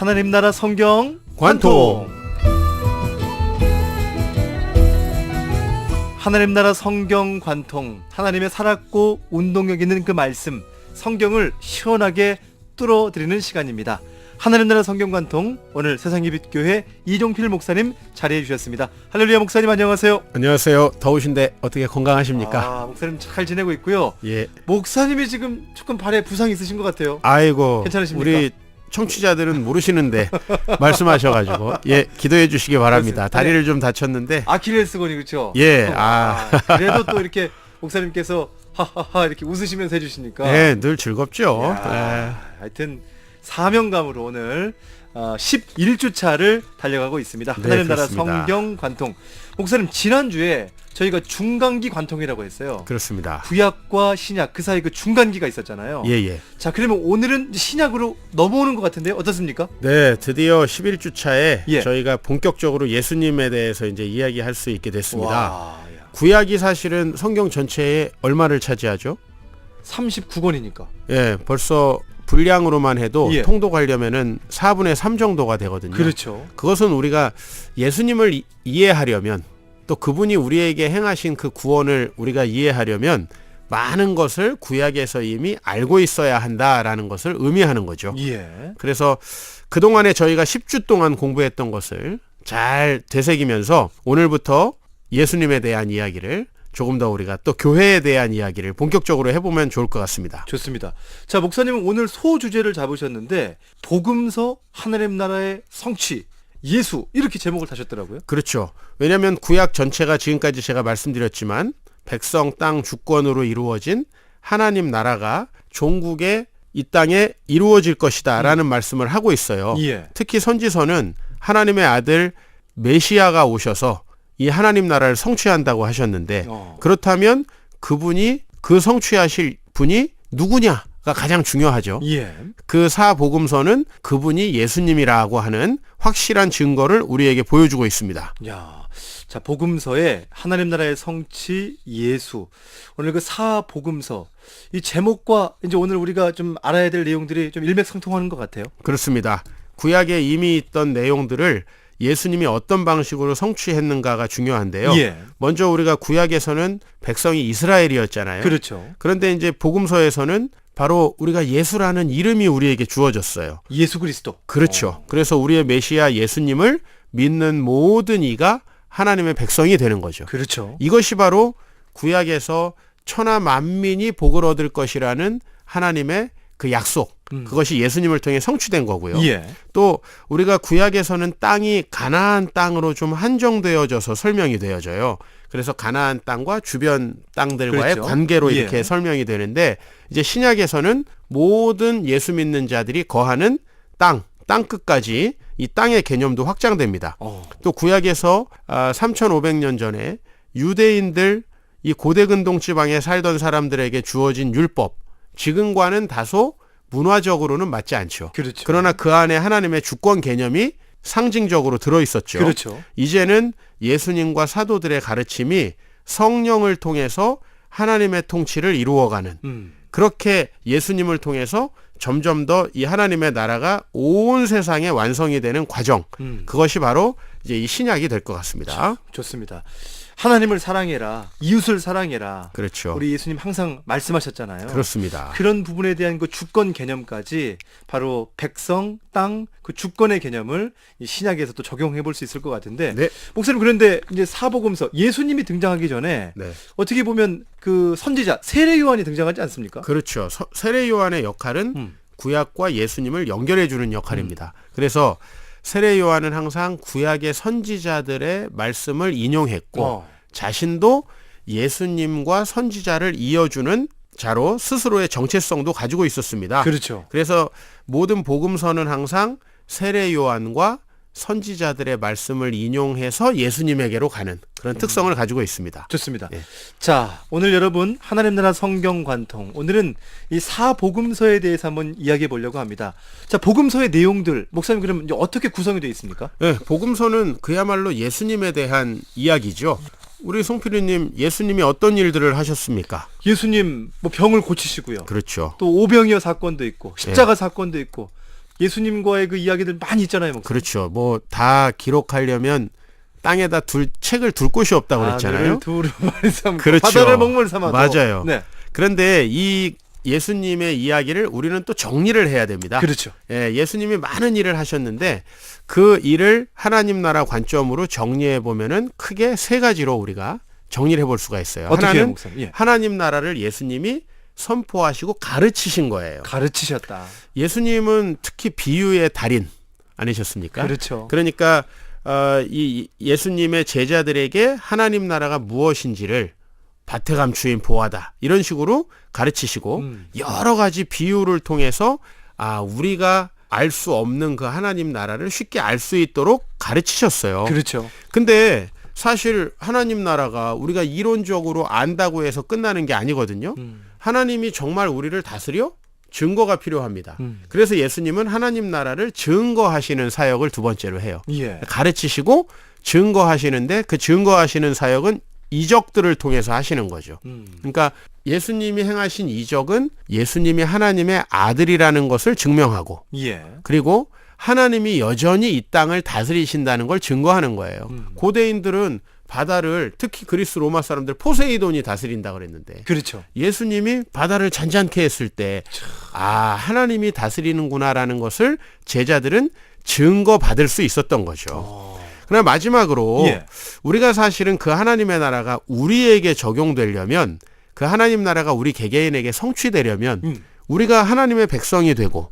하나님 나라 성경 관통. 하나님 나라 성경 관통. 하나님의 살았고 운동력 있는 그 말씀, 성경을 시원하게 뚫어드리는 시간입니다. 하나님 나라 성경 관통, 오늘 세상예빛교회 이종필 목사님 자리해 주셨습니다. 할렐루야. 목사님 안녕하세요. 안녕하세요. 더우신데 어떻게 건강하십니까? 목사님 잘 지내고 있고요. 예. 목사님이 지금 조금 발에 부상이 있으신 것 같아요. 아이고. 괜찮으십니까? 우리 청취자들은 모르시는데 말씀하셔가지고 기도해 주시기 바랍니다. 그렇습니다. 다리를 좀 다쳤는데. 아킬레스건이 그렇죠? 예. 그래도 또 이렇게 목사님께서 하하하 이렇게 웃으시면서 해주시니까. 네, 늘 즐겁죠. 하여튼 사명감으로 오늘 11주차를 달려가고 있습니다. 네, 하나님 나라 그렇습니다. 성경 관통. 목사님 지난주에 저희가 중간기 관통이라고 했어요. 그렇습니다. 구약과 신약 그 사이 그 중간기가 있었잖아요. 예. 자, 그러면 오늘은 신약으로 넘어오는 것 같은데요. 어떻습니까? 네, 드디어 11주차에 예. 저희가 본격적으로 예수님에 대해서 이제 이야기할 수 있게 됐습니다. 와, 구약이 사실은 성경 전체에 얼마를 차지하죠? 39권이니까. 예, 벌써 분량으로만 해도 예. 통독하려면은 4분의 3 정도가 되거든요. 그렇죠. 그것은 우리가 예수님을 이해하려면, 또 그분이 우리에게 행하신 그 구원을 우리가 이해하려면 많은 것을 구약에서 이미 알고 있어야 한다라는 것을 의미하는 거죠. 예. 그래서 그동안에 저희가 10주 동안 공부했던 것을 잘 되새기면서 오늘부터 예수님에 대한 이야기를 조금 더 우리가 또 교회에 대한 이야기를 본격적으로 해보면 좋을 것 같습니다. 좋습니다. 자, 목사님은 오늘 소주제를 잡으셨는데 복음서 하나님 나라의 성취 예수 이렇게 제목을 다셨더라고요. 그렇죠. 왜냐하면 구약 전체가 지금까지 제가 말씀드렸지만 백성 땅 주권으로 이루어진 하나님 나라가 종국의 이 땅에 이루어질 것이다 라는 말씀을 하고 있어요. 예. 특히 선지서는 하나님의 아들 메시아가 오셔서 이 하나님 나라를 성취한다고 하셨는데 그렇다면 그분이 그 성취하실 분이 누구냐가 가장 중요하죠. 예. 그 사복음서는 그분이 예수님이라고 하는 확실한 증거를 우리에게 보여주고 있습니다. 야, 자, 복음서에 하나님 나라의 성취 예수. 오늘 그 사복음서 이 제목과 이제 오늘 우리가 좀 알아야 될 내용들이 좀 일맥상통하는 것 같아요. 그렇습니다. 구약에 이미 있던 내용들을 예수님이 어떤 방식으로 성취했는가가 중요한데요. 예. 먼저 우리가 구약에서는 백성이 이스라엘이었잖아요. 그렇죠. 그런데 이제 복음서에서는 바로 우리가 예수라는 이름이 우리에게 주어졌어요. 예수 그리스도. 그렇죠. 그래서 우리의 메시아 예수님을 믿는 모든 이가 하나님의 백성이 되는 거죠. 그렇죠. 이것이 바로 구약에서 천하 만민이 복을 얻을 것이라는 하나님의 그 약속, 그것이 예수님을 통해 성취된 거고요. 예. 또 우리가 구약에서는 땅이 가나안 땅으로 좀 한정되어져서 설명이 되어져요. 그래서 가나안 땅과 주변 땅들과의 그렇죠. 관계로 예. 이렇게 설명이 되는데 이제 신약에서는 모든 예수 믿는 자들이 거하는 땅 끝까지 이 땅의 개념도 확장됩니다. 또 구약에서 3,500년 전에 유대인들 이 고대근동 지방에 살던 사람들에게 주어진 율법, 지금과는 다소 문화적으로는 맞지 않죠. 그렇죠. 그러나 그 안에 하나님의 주권 개념이 상징적으로 들어있었죠. 그렇죠. 이제는 예수님과 사도들의 가르침이 성령을 통해서 하나님의 통치를 이루어가는 그렇게 예수님을 통해서 점점 더 이 하나님의 나라가 온 세상에 완성이 되는 과정, 그것이 바로 이제 이 신약이 될 것 같습니다. 좋습니다. 하나님을 사랑해라, 이웃을 사랑해라. 그렇죠. 우리 예수님 항상 말씀하셨잖아요. 그렇습니다. 그런 부분에 대한 그 주권 개념까지 바로 백성, 땅, 그 주권의 개념을 이 신약에서 또 적용해 볼 수 있을 것 같은데. 네. 목사님, 그런데 이제 사복음서 예수님이 등장하기 전에 네. 어떻게 보면 그 선지자 세례 요한이 등장하지 않습니까? 그렇죠. 세례 요한의 역할은 구약과 예수님을 연결해 주는 역할입니다. 그래서 세례 요한은 항상 구약의 선지자들의 말씀을 인용했고 자신도 예수님과 선지자를 이어주는 자로 스스로의 정체성도 가지고 있었습니다. 그렇죠. 그래서 모든 복음서는 항상 세례 요한과 선지자들의 말씀을 인용해서 예수님에게로 가는 그런 특성을 가지고 있습니다. 좋습니다. 예. 자, 오늘 여러분 하나님 나라 성경 관통, 오늘은 이 사복음서에 대해서 한번 이야기해 보려고 합니다. 자, 복음서의 내용들, 목사님 그럼 이제 어떻게 구성이 되어 있습니까? 네, 복음서는 그야말로 예수님에 대한 이야기죠. 우리 송필이님, 예수님이 어떤 일들을 하셨습니까? 예수님 뭐 병을 고치시고요. 그렇죠. 또 오병이어 사건도 있고 십자가 사건도 있고 예수님과의 그 이야기들 많이 있잖아요. 목사님. 그렇죠. 뭐 다 기록하려면 땅에다 책을 둘 곳이 없다고 그랬잖아요. 두루마리 삼고 그렇죠. 바다를 먹물 삼아도. 맞아요. 네. 그런데 이 예수님의 이야기를 우리는 또 정리를 해야 됩니다. 그렇죠. 예, 예수님이 많은 일을 하셨는데 그 일을 하나님 나라 관점으로 정리해 보면은 크게 세 가지로 우리가 정리를 해볼 수가 있어요. 어떻게 해요, 하나는 목사님? 예. 하나님 나라를 예수님이 선포하시고 가르치신 거예요. 가르치셨다. 예수님은 특히 비유의 달인 아니셨습니까? 그렇죠. 그러니까 이 예수님의 제자들에게 하나님 나라가 무엇인지를 밭에 감추인 보화다 이런 식으로 가르치시고 여러 가지 비유를 통해서 우리가 알 수 없는 그 하나님 나라를 쉽게 알 수 있도록 가르치셨어요. 그렇죠. 근데 사실 하나님 나라가 우리가 이론적으로 안다고 해서 끝나는 게 아니거든요. 하나님이 정말 우리를 다스려? 증거가 필요합니다. 그래서 예수님은 하나님 나라를 증거하시는 사역을 두 번째로 해요. 예. 가르치시고 증거하시는데 그 증거하시는 사역은 이적들을 통해서 하시는 거죠. 그러니까 예수님이 행하신 이적은 예수님이 하나님의 아들이라는 것을 증명하고 예. 그리고 하나님이 여전히 이 땅을 다스리신다는 걸 증거하는 거예요. 고대인들은 바다를 특히 그리스 로마 사람들 포세이돈이 다스린다 그랬는데 그렇죠. 예수님이 바다를 잔잔케 했을 때 하나님이 다스리는구나라는 것을 제자들은 증거받을 수 있었던 거죠. 그러나 마지막으로 예. 우리가 사실은 그 하나님의 나라가 우리에게 적용되려면 그 하나님 나라가 우리 개개인에게 성취되려면 우리가 하나님의 백성이 되고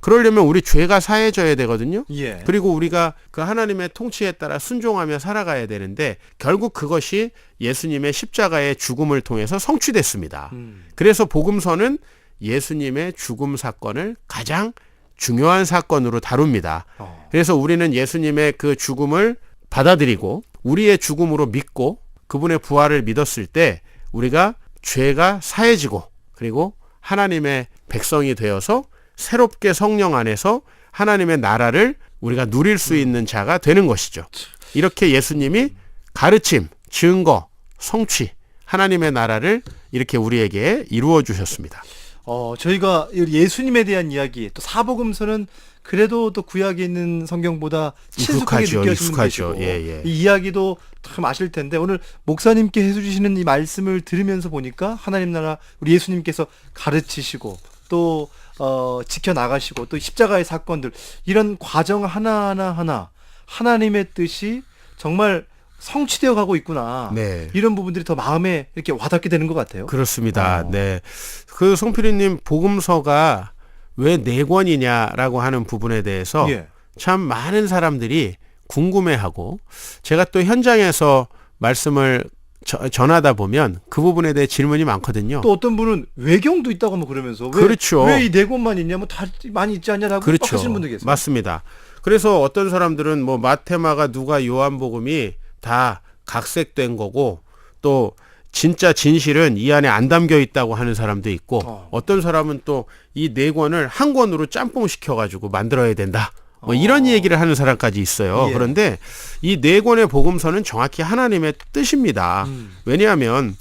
그러려면 우리 죄가 사해져야 되거든요. 예. 그리고 우리가 그 하나님의 통치에 따라 순종하며 살아가야 되는데 결국 그것이 예수님의 십자가의 죽음을 통해서 성취됐습니다. 그래서 복음서는 예수님의 죽음 사건을 가장 중요한 사건으로 다룹니다. 그래서 우리는 예수님의 그 죽음을 받아들이고 우리의 죽음으로 믿고 그분의 부활을 믿었을 때 우리가 죄가 사해지고 그리고 하나님의 백성이 되어서 새롭게 성령 안에서 하나님의 나라를 우리가 누릴 수 있는 자가 되는 것이죠. 이렇게 예수님이 가르침, 증거, 성취, 하나님의 나라를 이렇게 우리에게 이루어 주셨습니다. 저희가 예수님에 대한 이야기, 또 사복음서는 그래도 또 구약에 있는 성경보다 친숙하게 느껴지는 것이고 예. 이 이야기도 참 아실 텐데 오늘 목사님께 해주시는 이 말씀을 들으면서 보니까 하나님 나라 우리 예수님께서 가르치시고 또 지켜나가시고 또 십자가의 사건들 이런 과정 하나하나 하나님의 뜻이 정말 성취되어 가고 있구나. 네. 이런 부분들이 더 마음에 이렇게 와닿게 되는 것 같아요. 그렇습니다. 네. 그 송필이님 복음서가 왜 4권이냐라고 하는 부분에 대해서 예. 참 많은 사람들이 궁금해하고 제가 또 현장에서 말씀을 전하다 보면 그 부분에 대해 질문이 많거든요. 또 어떤 분은 외경도 있다고 뭐 그러면서 그렇죠. 왜 이 4권만 있냐 뭐 다 많이 있지 않냐라고 그렇죠. 하시는 분도 계세요. 맞습니다. 그래서 어떤 사람들은 뭐 마태마가 누가 요한복음이 다 각색된 거고 또 진짜 진실은 이 안에 안 담겨 있다고 하는 사람도 있고 어떤 사람은 또 이 4권을 한 권으로 짬뽕 시켜가지고 만들어야 된다. 뭐 이런 얘기를 하는 사람까지 있어요. 예. 그런데 이 4권의 복음서는 정확히 하나님의 뜻입니다. 왜냐하면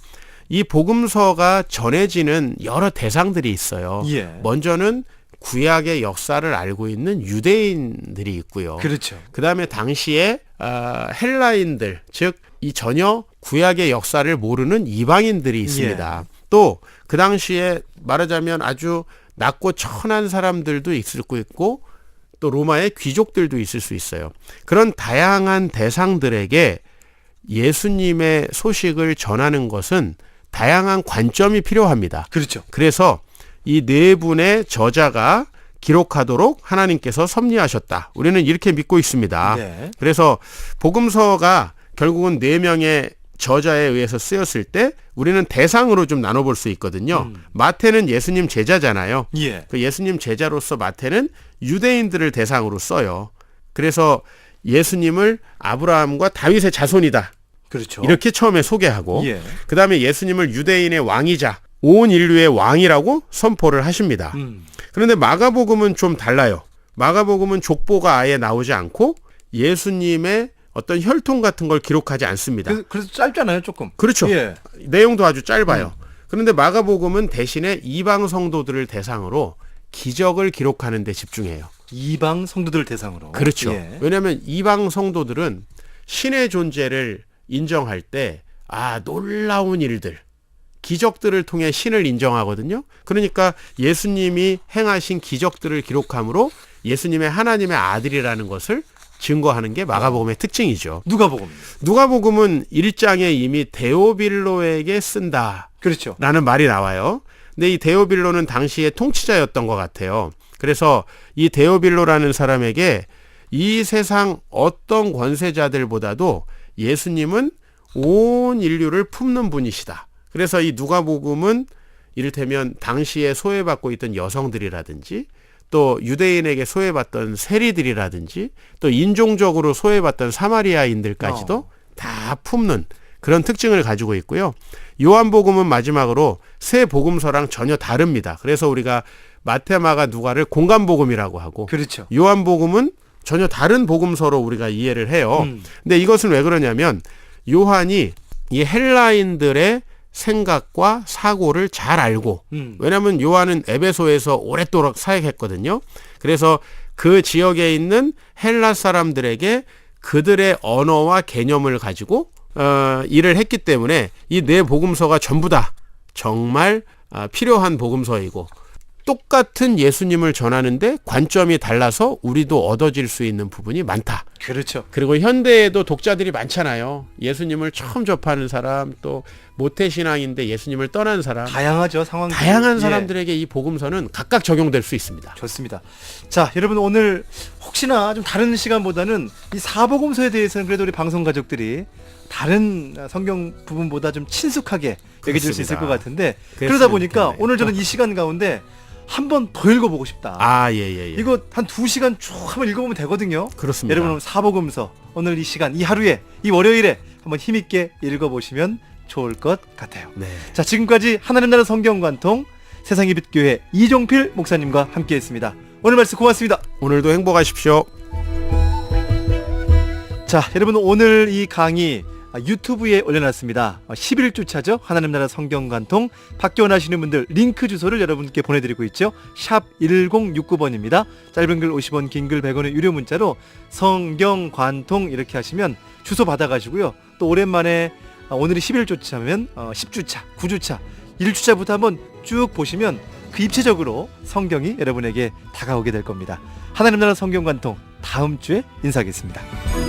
이 복음서가 전해지는 여러 대상들이 있어요. 예. 먼저는 구약의 역사를 알고 있는 유대인들이 있고요. 그렇죠. 그다음에 당시에 헬라인들, 즉 이 전혀 구약의 역사를 모르는 이방인들이 있습니다. 예. 또 그 당시에 말하자면 아주 낮고 천한 사람들도 있을 수 있고 또 로마의 귀족들도 있을 수 있어요. 그런 다양한 대상들에게 예수님의 소식을 전하는 것은 다양한 관점이 필요합니다. 그렇죠. 그래서 이 4분의 저자가 기록하도록 하나님께서 섭리하셨다. 우리는 이렇게 믿고 있습니다. 네. 그래서 복음서가 결국은 4명의 저자에 의해서 쓰였을 때 우리는 대상으로 좀 나눠볼 수 있거든요. 마태는 예수님 제자잖아요. 예. 그 예수님 제자로서 마태는 유대인들을 대상으로 써요. 그래서 예수님을 아브라함과 다윗의 자손이다. 그렇죠. 이렇게 처음에 소개하고 예. 그 다음에 예수님을 유대인의 왕이자 온 인류의 왕이라고 선포를 하십니다. 그런데 마가복음은 좀 달라요. 마가복음은 족보가 아예 나오지 않고 예수님의 어떤 혈통 같은 걸 기록하지 않습니다. 그래서 짧잖아요, 조금. 그렇죠. 예. 내용도 아주 짧아요. 그런데 마가복음은 대신에 이방 성도들을 대상으로 기적을 기록하는 데 집중해요. 이방 성도들 대상으로. 그렇죠. 예. 왜냐하면 이방 성도들은 신의 존재를 인정할 때 놀라운 일들, 기적들을 통해 신을 인정하거든요. 그러니까 예수님이 행하신 기적들을 기록함으로 예수님의 하나님의 아들이라는 것을 증거하는 게 마가복음의 특징이죠. 누가복음은 1장에 이미 데오빌로에게 쓴다. 그렇죠. 라는 말이 나와요. 근데 이 데오빌로는 당시의 통치자였던 것 같아요. 그래서 이 데오빌로라는 사람에게 이 세상 어떤 권세자들보다도 예수님은 온 인류를 품는 분이시다. 그래서 이 누가복음은 이를테면 당시에 소외받고 있던 여성들이라든지 또 유대인에게 소외받던 세리들이라든지 또 인종적으로 소외받던 사마리아인들까지도 다 품는 그런 특징을 가지고 있고요. 요한복음은 마지막으로 세 복음서랑 전혀 다릅니다. 그래서 우리가 마태, 마가, 누가를 공간복음이라고 하고 그렇죠. 요한복음은 전혀 다른 복음서로 우리가 이해를 해요. 근데 이것은 왜 그러냐면 요한이 이 헬라인들의 생각과 사고를 잘 알고 왜냐하면 요한은 에베소에서 오랫도록 사역했거든요. 그래서 그 지역에 있는 헬라 사람들에게 그들의 언어와 개념을 가지고 일을 했기 때문에 이 네 복음서가 전부 다 정말 필요한 복음서이고 똑같은 예수님을 전하는데 관점이 달라서 우리도 얻어질 수 있는 부분이 많다. 그렇죠. 그리고 현대에도 독자들이 많잖아요. 예수님을 처음 접하는 사람, 또 모태신앙인데 예수님을 떠난 사람. 다양하죠, 상황들이. 다양한 사람들에게 이 복음서는 각각 적용될 수 있습니다. 좋습니다. 자, 여러분 오늘 혹시나 좀 다른 시간보다는 이 사복음서에 대해서는 그래도 우리 방송 가족들이 다른 성경 부분보다 좀 친숙하게 여겨질 수 있을 것 같은데 그러다 보니까 좋겠네요. 오늘 저는 이 시간 가운데 한 번 더 읽어보고 싶다. 예. 이거 한 2시간 쭉 한번 읽어보면 되거든요. 그렇습니다. 여러분 사복음서 오늘 이 시간, 이 하루에, 이 월요일에 한번 힘있게 읽어보시면 좋을 것 같아요. 네. 자, 지금까지 하나님 나라 성경관통 세상의 빛교회 이종필 목사님과 함께했습니다. 오늘 말씀 고맙습니다. 오늘도 행복하십시오. 자, 여러분 오늘 이 강의 유튜브에 올려놨습니다. 11주차죠. 하나님 나라 성경관통 받기 원하시는 분들 링크 주소를 여러분께 보내드리고 있죠. 샵 1069번입니다. 짧은 글 50원, 긴 글 100원의 유료 문자로 성경관통 이렇게 하시면 주소 받아가시고요. 또 오랜만에 오늘이 11주차면 10주차, 9주차, 1주차부터 한번 쭉 보시면 그 입체적으로 성경이 여러분에게 다가오게 될 겁니다. 하나님 나라 성경관통 다음 주에 인사하겠습니다.